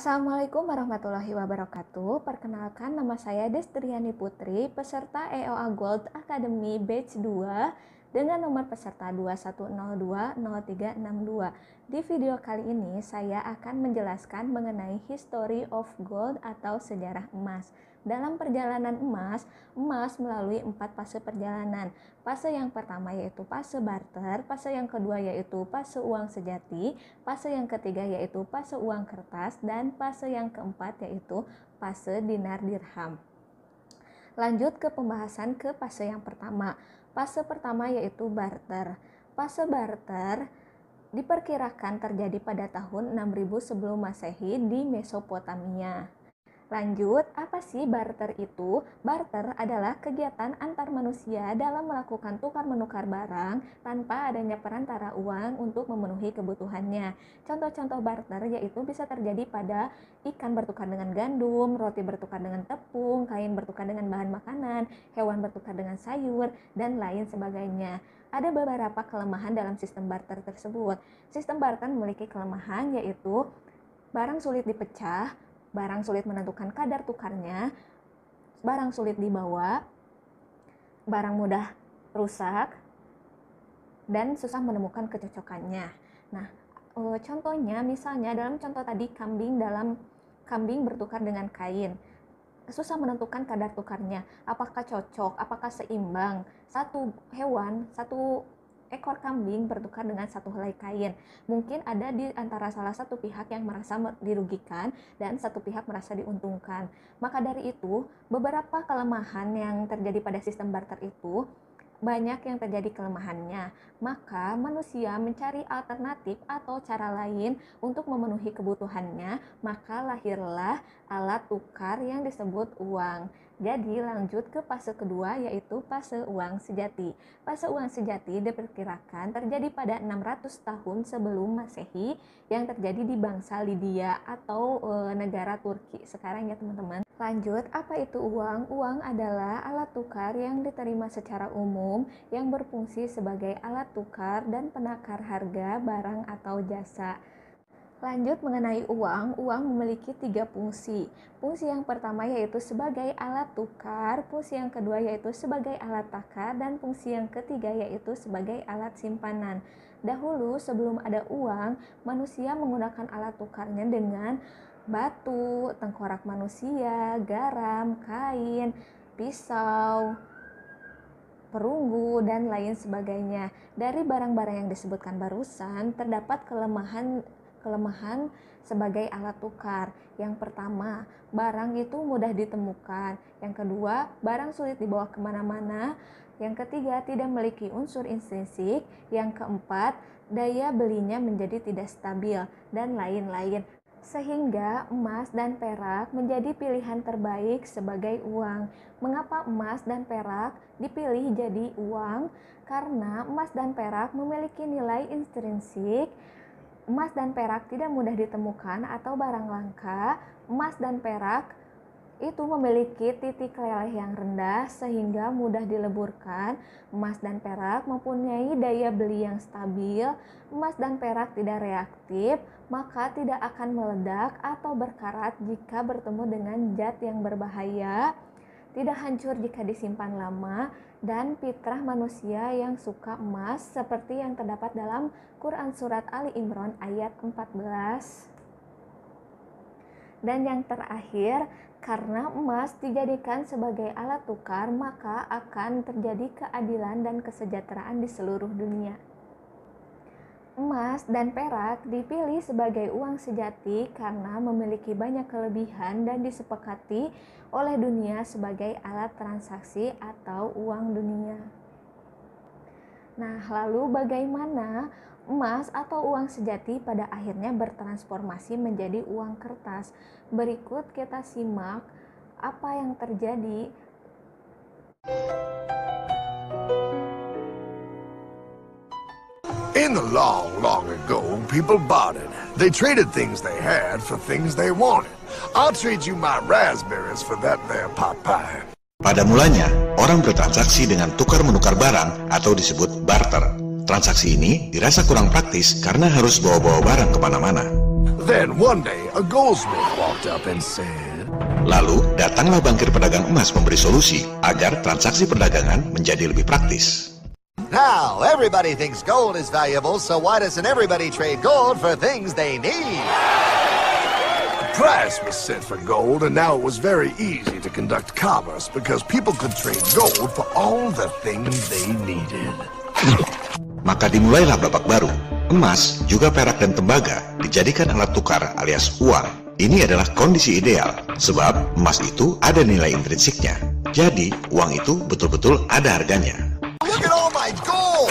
Assalamualaikum warahmatullahi wabarakatuh. Perkenalkan, nama saya Destriani Putri, peserta EOA Gold Academy Batch 2 dengan nomor peserta 21020362. Di video kali ini saya akan menjelaskan mengenai History of Gold atau sejarah emas. Dalam perjalanan emas melalui 4 fase perjalanan. Fase yang pertama yaitu fase barter, fase yang kedua yaitu fase uang sejati, fase yang ketiga yaitu fase uang kertas, dan fase yang keempat yaitu fase dinar dirham. Lanjut ke pembahasan ke fase yang pertama. Fase pertama yaitu barter. Fase barter diperkirakan terjadi pada tahun 6000 sebelum Masehi di Mesopotamia. Lanjut, apa sih barter itu? Barter adalah kegiatan antar manusia dalam melakukan tukar-menukar barang tanpa adanya perantara uang untuk memenuhi kebutuhannya. Contoh-contoh barter yaitu bisa terjadi pada ikan bertukar dengan gandum, roti bertukar dengan tepung, kain bertukar dengan bahan makanan, hewan bertukar dengan sayur, dan lain sebagainya. Ada beberapa kelemahan dalam sistem barter tersebut. Sistem barter memiliki kelemahan yaitu barang sulit dipecah, barang sulit menentukan kadar tukarnya, barang sulit dibawa, barang mudah rusak, dan susah menemukan kecocokannya. Nah, contohnya misalnya dalam contoh tadi kambing bertukar dengan kain. Susah menentukan kadar tukarnya, apakah cocok, apakah seimbang. Satu ekor kambing bertukar dengan satu helai kain. Mungkin ada di antara salah satu pihak yang merasa dirugikan dan satu pihak merasa diuntungkan. Maka dari itu, beberapa kelemahan yang terjadi pada sistem barter itu banyak yang terjadi kelemahannya. Maka manusia mencari alternatif atau cara lain untuk memenuhi kebutuhannya, maka lahirlah alat tukar yang disebut uang. Jadi lanjut ke fase kedua yaitu fase uang sejati. Fase uang sejati diperkirakan terjadi pada 600 tahun sebelum Masehi yang terjadi di bangsa Lydia atau negara Turki sekarang ya teman-teman. Lanjut, apa itu uang? Uang adalah alat tukar yang diterima secara umum yang berfungsi sebagai alat tukar dan penakar harga barang atau jasa. Lanjut mengenai uang memiliki 3 fungsi. Fungsi yang pertama yaitu sebagai alat tukar, fungsi yang kedua yaitu sebagai alat takar, dan fungsi yang ketiga yaitu sebagai alat simpanan. Dahulu sebelum ada uang, manusia menggunakan alat tukarnya dengan batu, tengkorak manusia, garam, kain, pisau, perunggu, dan lain sebagainya. Dari barang-barang yang disebutkan barusan, terdapat kelemahan sebagai alat tukar. Yang pertama, barang itu mudah ditemukan. Yang kedua, barang sulit dibawa kemana-mana. Yang ketiga, tidak memiliki unsur intrinsik. Yang keempat, daya belinya menjadi tidak stabil, dan lain-lain. Sehingga emas dan perak menjadi pilihan terbaik sebagai uang. Mengapa emas dan perak dipilih jadi uang? Karena emas dan perak memiliki nilai intrinsik. Emas dan perak tidak mudah ditemukan atau barang langka. Emas dan perak itu memiliki titik leleh yang rendah sehingga mudah dileburkan. Emas dan perak mempunyai daya beli yang stabil. Emas dan perak tidak reaktif, maka tidak akan meledak atau berkarat jika bertemu dengan zat yang berbahaya. Tidak hancur jika disimpan lama, dan fitrah manusia yang suka emas seperti yang terdapat dalam Quran Surat Ali Imran ayat 14. Dan yang terakhir, karena emas dijadikan sebagai alat tukar, maka akan terjadi keadilan dan kesejahteraan di seluruh dunia. Emas dan perak dipilih sebagai uang sejati karena memiliki banyak kelebihan dan disepakati oleh dunia sebagai alat transaksi atau uang dunia. Nah, lalu bagaimana emas atau uang sejati pada akhirnya bertransformasi menjadi uang kertas? Berikut kita simak apa yang terjadi. In the long, long ago, people bartered. They traded things they had for things they wanted. I'll trade you my raspberries for that there pot pie. Pada mulanya, orang bertransaksi dengan tukar-menukar barang atau disebut barter. Transaksi ini dirasa kurang praktis karena harus bawa-bawa barang kemana-mana. Then one day, a goldsmith walked up and said, Lalu, datanglah bankir pedagang emas memberi solusi agar transaksi perdagangan menjadi lebih praktis. Now, everybody thinks gold is valuable, so why doesn't everybody trade gold for things they need? A price was set for gold, and now it was very easy to conduct commerce because people could trade gold for all the things they needed. Maka dimulailah babak baru. Emas, juga perak dan tembaga dijadikan alat tukar alias uang. Ini adalah kondisi ideal, sebab emas itu ada nilai intrinsiknya. Jadi, uang itu betul-betul ada harganya. Look at all my gold!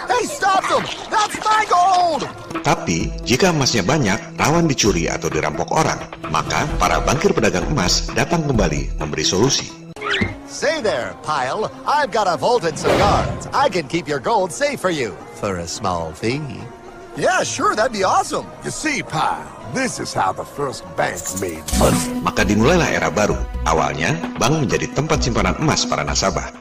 Hey, stop them! That's my gold! Tapi, jika emasnya banyak, rawan dicuri atau dirampok orang, maka para bankir pedagang emas datang kembali memberi solusi. Say there, Pile, I've got a vault and some guards. I can keep your gold safe for you, for a small fee. Yeah, sure, that'd be awesome. You see, Pyle, this is how the first bank made money. Maka dimulailah era baru. Awalnya, bank menjadi tempat simpanan emas para nasabah.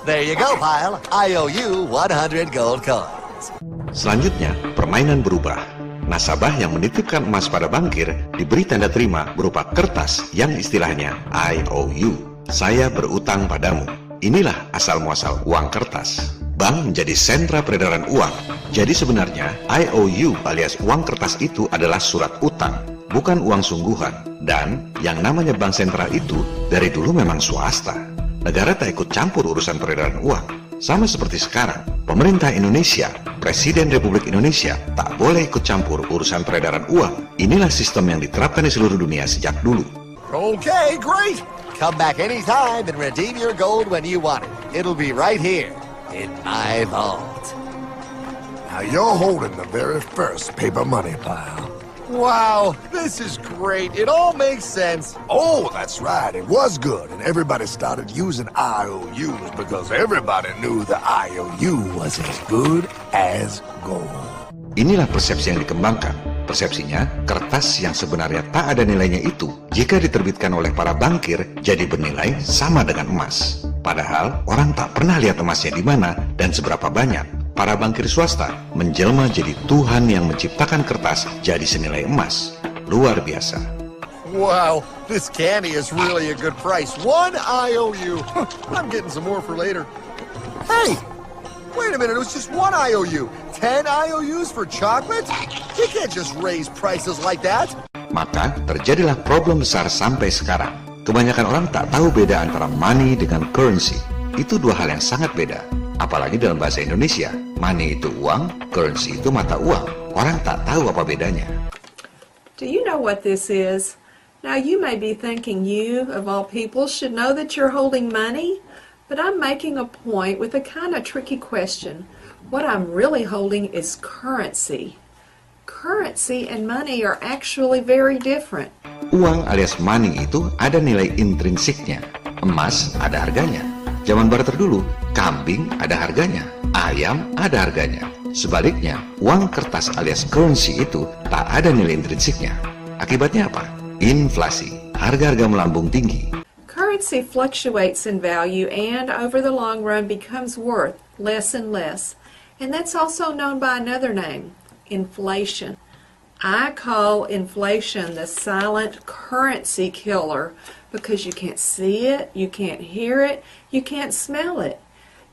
There you go, Pile. I owe you 100 gold coins. Selanjutnya, permainan berubah. Nasabah yang menitipkan emas pada bankir diberi tanda terima berupa kertas yang istilahnya IOU. Saya berutang padamu. Inilah asal-muasal uang kertas. Bank menjadi sentra peredaran uang. Jadi sebenarnya IOU alias uang kertas itu adalah surat utang, bukan uang sungguhan. Dan yang namanya bank sentral itu dari dulu memang swasta. Negara tak ikut campur urusan peredaran uang. Sama seperti sekarang, pemerintah Indonesia, Presiden Republik Indonesia tak boleh ikut campur urusan peredaran uang. Inilah sistem yang diterapkan di seluruh dunia sejak dulu. Okay, great. Come back anytime and redeem your gold when you want it. It'll be right here in my vault. Now you're holding the very first paper money, Pile. Wow, this is great. It all makes sense. Oh, that's right. It was good, and everybody started using IOUs because everybody knew the IOU was as good as gold. Inilah persepsi yang dikembangkan. Persepsinya, kertas yang sebenarnya tak ada nilainya itu, jika diterbitkan oleh para bankir, jadi bernilai sama dengan emas. Padahal, orang tak pernah lihat emasnya di mana dan seberapa banyak. Para bankir swasta menjelma jadi Tuhan yang menciptakan kertas jadi senilai emas. Luar biasa. Wow, this candy is really a good price. 1 IOU. I'm getting some more for later. Hey, wait a minute, it was just 1 IOU. 10 IOUs for chocolate? You can't just raise prices like that. Maka terjadilah problem besar sampai sekarang. Kebanyakan orang tak tahu beda antara money dengan currency. Itu dua hal yang sangat beda. Apalagi dalam bahasa Indonesia, money itu uang, currency itu mata uang. Orang tak tahu apa bedanya. Do you know what this is? Now you may be thinking you, of all people, should know that you're holding money, but I'm making a point with a kind of tricky question. What I'm really holding is currency. Currency and money are actually very different. Uang alias money itu ada nilai intrinsiknya. Emas ada harganya. Zaman barat terdulu, kambing ada harganya, ayam ada harganya. Sebaliknya, uang kertas alias currency itu tak ada nilai intrinsiknya. Akibatnya apa? Inflasi. Harga-harga melambung tinggi. Currency fluctuates in value and over the long run becomes worth less and less. And that's also known by another name, inflation. I call inflation the silent currency killer because you can't see it, you can't hear it, you can't smell it.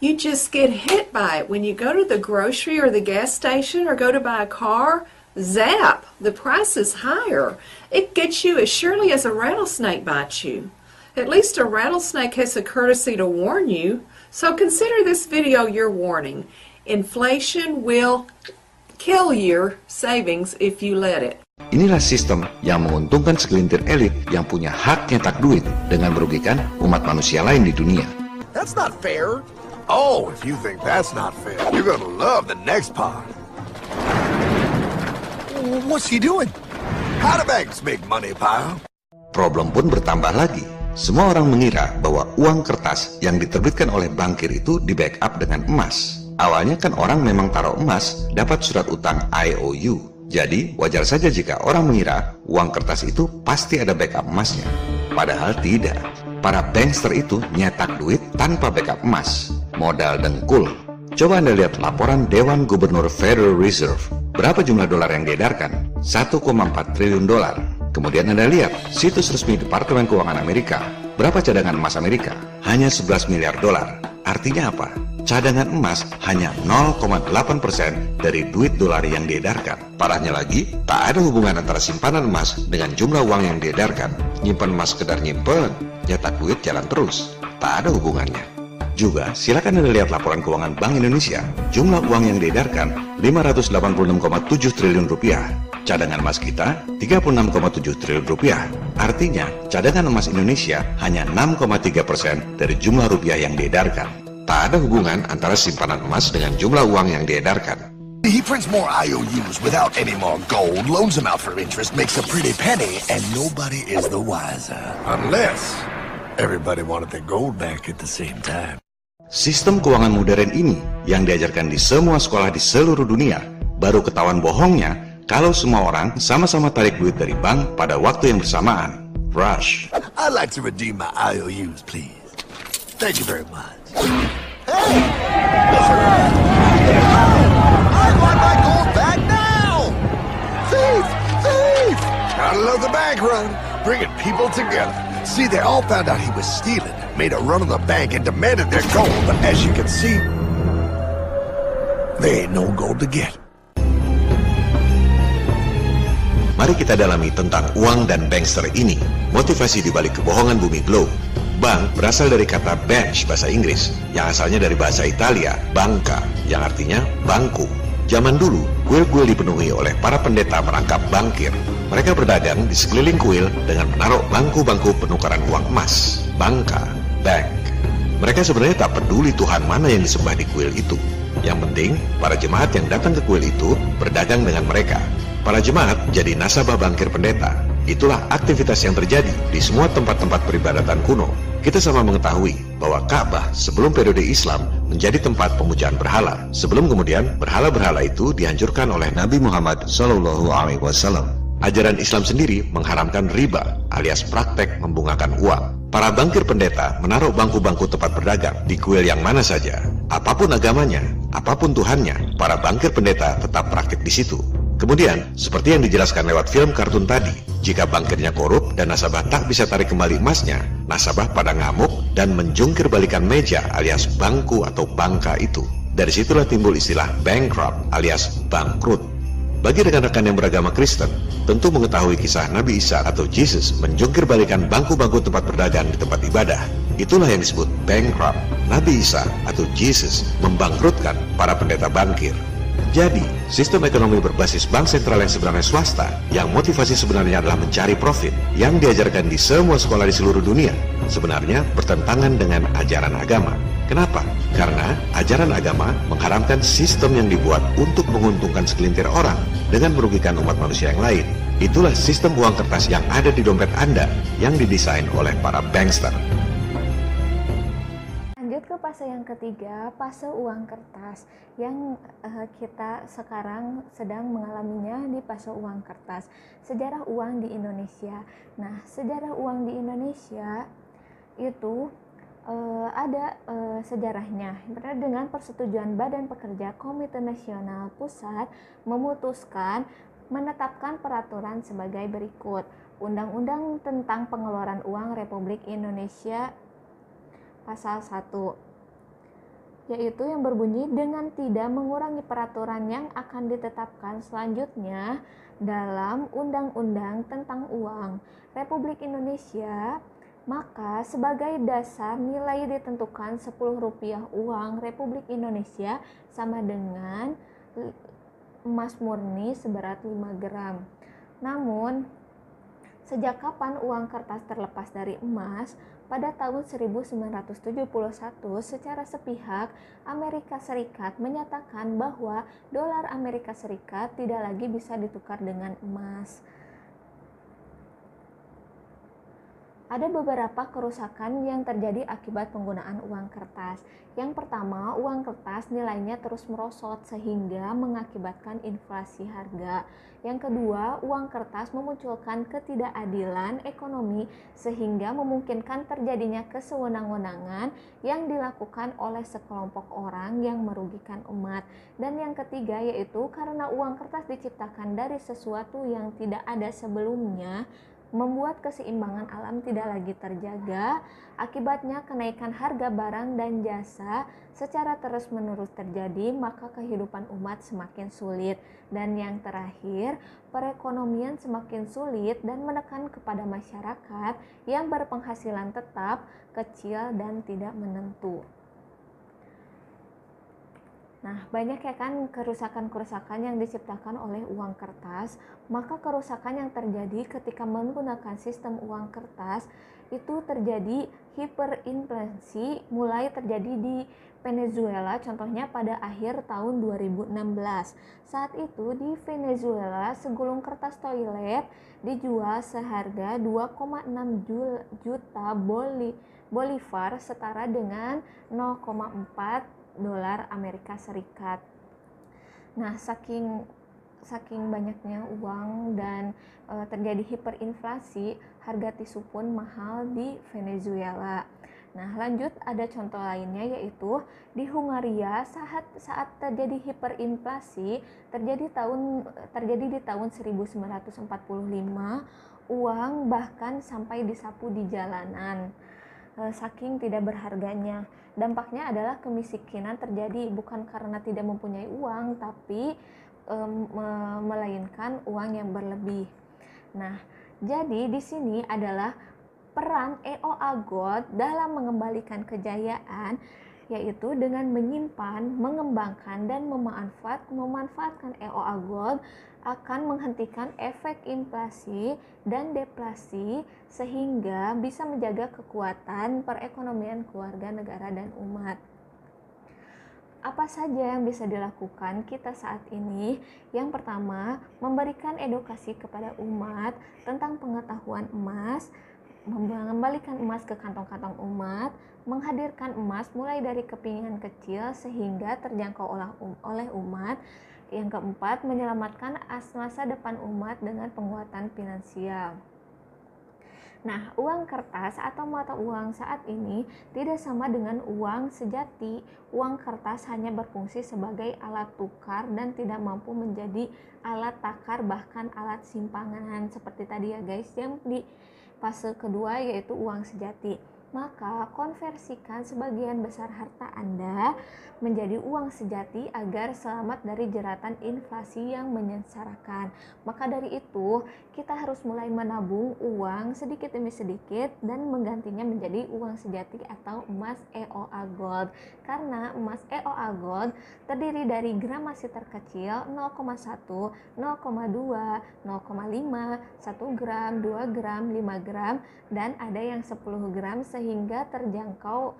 You just get hit by it. When you go to the grocery or the gas station or go to buy a car, zap, the price is higher. It gets you as surely as a rattlesnake bites you. At least a rattlesnake has the courtesy to warn you. So consider this video your warning. Inflation will kill your savings if you let it. Inilah sistem yang menguntungkan segelintir elit yang punya hak nyetak duit dengan merugikan umat manusia lain di dunia. That's not fair. Oh, if you think that's not fair, you're gonna love the next part. What's he doing? How do banks make money, Pile? Problem pun bertambah lagi. Semua orang mengira bahwa uang kertas yang diterbitkan oleh bankir itu di-backup dengan emas. Awalnya kan orang memang taruh emas, dapat surat utang IOU. Jadi wajar saja jika orang mengira uang kertas itu pasti ada backup emasnya. Padahal tidak. Para bankster itu nyetak duit tanpa backup emas. Modal dengkul. Coba Anda lihat laporan Dewan Gubernur Federal Reserve. Berapa jumlah dolar yang diedarkan? 1,4 triliun dolar. Kemudian Anda lihat situs resmi Departemen Keuangan Amerika. Berapa cadangan emas Amerika? Hanya 11 miliar dolar. Artinya apa? Cadangan emas hanya 0,8% dari duit dolar yang diedarkan. Parahnya lagi, tak ada hubungan antara simpanan emas dengan jumlah uang yang diedarkan. Nyimpan emas sekedar nyimpen, nyetak duit jalan terus. Tak ada hubungannya. Juga, silakan Anda lihat laporan keuangan Bank Indonesia. Jumlah uang yang diedarkan 586,7 triliun rupiah. Cadangan emas kita 36,7 triliun rupiah. Artinya, cadangan emas Indonesia hanya 6,3% dari jumlah rupiah yang diedarkan. Tak ada hubungan antara simpanan emas dengan jumlah uang yang diedarkan. He prints more IOUs without any more gold, loans them out for interest, makes a pretty penny, and nobody is the wiser. Unless everybody wanted their gold back at the same time. Sistem keuangan modern ini yang diajarkan di semua sekolah di seluruh dunia, baru ketahuan bohongnya kalau semua orang sama-sama tarik duit dari bank pada waktu yang bersamaan. Rush. I'd like to redeem my IOUs, please. Thank you very much. Hey! I want my gold back now! Thief! Thief! Gotta love the bank run, bringing people together. See, they all found out he was stealing, made a run on the bank and demanded their gold, but as you can see, there ain't no gold to get. Mari kita dalami tentang uang dan bankster ini, motivasi dibalik kebohongan bumi globe. Bank berasal dari kata bench bahasa Inggris, yang asalnya dari bahasa Italia, banca, yang artinya bangku. Zaman dulu, kuil-kuil dipenuhi oleh para pendeta merangkap bankir. Mereka berdagang di sekeliling kuil dengan menaruh bangku-bangku penukaran uang emas, banka, bank. Mereka sebenarnya tak peduli Tuhan mana yang disembah di kuil itu. Yang penting, para jemaat yang datang ke kuil itu berdagang dengan mereka. Para jemaat jadi nasabah bankir pendeta. Itulah aktivitas yang terjadi di semua tempat-tempat peribadatan kuno. Kita sama mengetahui bahwa Ka'bah sebelum periode Islam menjadi tempat pemujaan berhala. Sebelum kemudian berhala-berhala itu dihancurkan oleh Nabi Muhammad SAW. Ajaran Islam sendiri mengharamkan riba alias praktek membungakan uang. Para bankir pendeta menaruh bangku-bangku tempat berdagang di kuil yang mana saja. Apapun agamanya, apapun Tuhannya, para bankir pendeta tetap praktik di situ. Kemudian, seperti yang dijelaskan lewat film kartun tadi, jika bankirnya korup dan nasabah tak bisa tarik kembali emasnya, nasabah pada ngamuk dan menjungkir balikan meja alias bangku atau bangka itu. Dari situlah timbul istilah bankrupt alias bangkrut. Bagi rekan-rekan yang beragama Kristen, tentu mengetahui kisah Nabi Isa atau Jesus menjungkir balikan bangku-bangku tempat berdagang di tempat ibadah. Itulah yang disebut bankrupt. Nabi Isa atau Jesus membangkrutkan para pendeta bankir. Jadi, sistem ekonomi berbasis bank sentral yang sebenarnya swasta, yang motivasi sebenarnya adalah mencari profit, yang diajarkan di semua sekolah di seluruh dunia, sebenarnya bertentangan dengan ajaran agama. Kenapa? Karena ajaran agama mengharamkan sistem yang dibuat untuk menguntungkan segelintir orang dengan merugikan umat manusia yang lain. Itulah sistem uang kertas yang ada di dompet Anda, yang didesain oleh para bankster. Lanjut ke fase yang ketiga, fase uang kertas yang kita sekarang sedang mengalaminya di fase uang kertas. Sejarah uang di Indonesia. Nah, sejarah uang di Indonesia itu ada sejarahnya. Dengan persetujuan Badan Pekerja Komite Nasional Pusat memutuskan menetapkan peraturan sebagai berikut. Undang-Undang tentang Pengeluaran Uang Republik Indonesia Pasal 1, yaitu yang berbunyi dengan tidak mengurangi peraturan yang akan ditetapkan selanjutnya dalam Undang-Undang tentang Uang Republik Indonesia, maka sebagai dasar nilai ditentukan Rp10 uang Republik Indonesia sama dengan emas murni seberat 5 gram. Namun, sejak kapan uang kertas terlepas dari emas? Pada tahun 1971, secara sepihak, Amerika Serikat menyatakan bahwa dolar Amerika Serikat tidak lagi bisa ditukar dengan emas. Ada beberapa kerusakan yang terjadi akibat penggunaan uang kertas. Yang pertama, uang kertas nilainya terus merosot sehingga mengakibatkan inflasi harga. Yang kedua, uang kertas memunculkan ketidakadilan ekonomi sehingga memungkinkan terjadinya kesewenang-wenangan yang dilakukan oleh sekelompok orang yang merugikan umat. Dan yang ketiga yaitu karena uang kertas diciptakan dari sesuatu yang tidak ada sebelumnya, membuat keseimbangan alam tidak lagi terjaga. Akibatnya kenaikan harga barang dan jasa secara terus-menerus terjadi, maka kehidupan umat semakin sulit. Dan yang terakhir, perekonomian semakin sulit dan menekan kepada masyarakat yang berpenghasilan tetap, kecil, dan tidak menentu. Nah, banyak ya kan kerusakan-kerusakan yang diciptakan oleh uang kertas. Maka kerusakan yang terjadi ketika menggunakan sistem uang kertas itu terjadi hiperinflasi, mulai terjadi di Venezuela contohnya pada akhir tahun 2016. Saat itu di Venezuela segulung kertas toilet dijual seharga 2,6 juta bolivar setara dengan 0,4 dolar Amerika Serikat. Nah, saking banyaknya uang dan terjadi hiperinflasi, harga tisu pun mahal di Venezuela. Nah, lanjut ada contoh lainnya yaitu di Hungaria saat terjadi hiperinflasi terjadi di tahun 1945, uang bahkan sampai disapu di jalanan. Saking tidak berharganya. Dampaknya adalah kemiskinan terjadi bukan karena tidak mempunyai uang, tapi melainkan uang yang berlebih. Nah, jadi di sini adalah peran EOA Gold dalam mengembalikan kejayaan, yaitu dengan menyimpan, mengembangkan, dan memanfaatkan EOA Gold akan menghentikan efek inflasi dan deflasi sehingga bisa menjaga kekuatan perekonomian keluarga, negara, dan umat. Apa saja yang bisa dilakukan kita saat ini? Yang pertama, memberikan edukasi kepada umat tentang pengetahuan emas, mengembalikan emas ke kantong-kantong umat, menghadirkan emas mulai dari kepingan kecil sehingga terjangkau oleh umat. Yang keempat, menyelamatkan masa depan umat dengan penguatan finansial. Nah, uang kertas atau mata uang saat ini tidak sama dengan uang sejati. Uang kertas hanya berfungsi sebagai alat tukar dan tidak mampu menjadi alat takar, bahkan alat simpangan seperti tadi ya guys, yang di fase kedua yaitu uang sejati. Maka konversikan sebagian besar harta Anda menjadi uang sejati agar selamat dari jeratan inflasi yang menyengsarakan. Maka dari itu kita harus mulai menabung uang sedikit demi sedikit dan menggantinya menjadi uang sejati atau emas EOA Gold. Karena emas EOA Gold terdiri dari gramasi terkecil 0,1, 0,2, 0,5, 1 gram, 2 gram, 5 gram, dan ada yang 10 gram sehingga terjangkau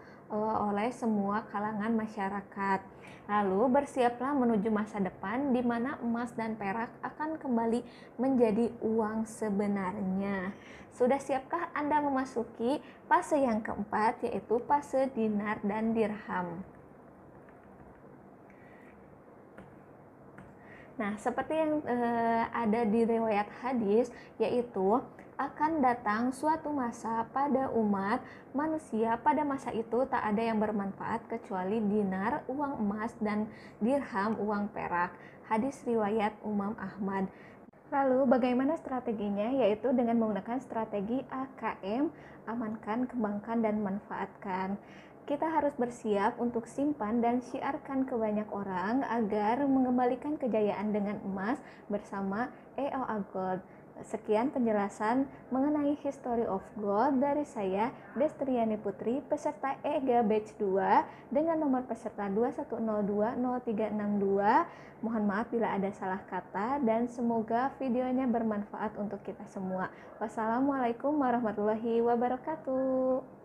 oleh semua kalangan masyarakat. Lalu bersiaplah menuju masa depan di mana emas dan perak akan kembali menjadi uang sebenarnya. Sudah siapkah Anda memasuki fase yang keempat, yaitu fase dinar dan dirham? Nah, seperti yang ada di riwayat hadis, yaitu akan datang suatu masa pada umat manusia, pada masa itu tak ada yang bermanfaat kecuali dinar, uang emas, dan dirham, uang perak. Hadis riwayat Imam Ahmad. Lalu bagaimana strateginya? Yaitu dengan menggunakan strategi AKM, amankan, kembangkan, dan manfaatkan. Kita harus bersiap untuk simpan dan syiarkan ke banyak orang agar mengembalikan kejayaan dengan emas bersama EOA Gold. Sekian penjelasan mengenai History of Gold dari saya, Destriani Putri, peserta EGA Batch 2 dengan nomor peserta 21020362. Mohon maaf bila ada salah kata dan semoga videonya bermanfaat untuk kita semua. Wassalamualaikum warahmatullahi wabarakatuh.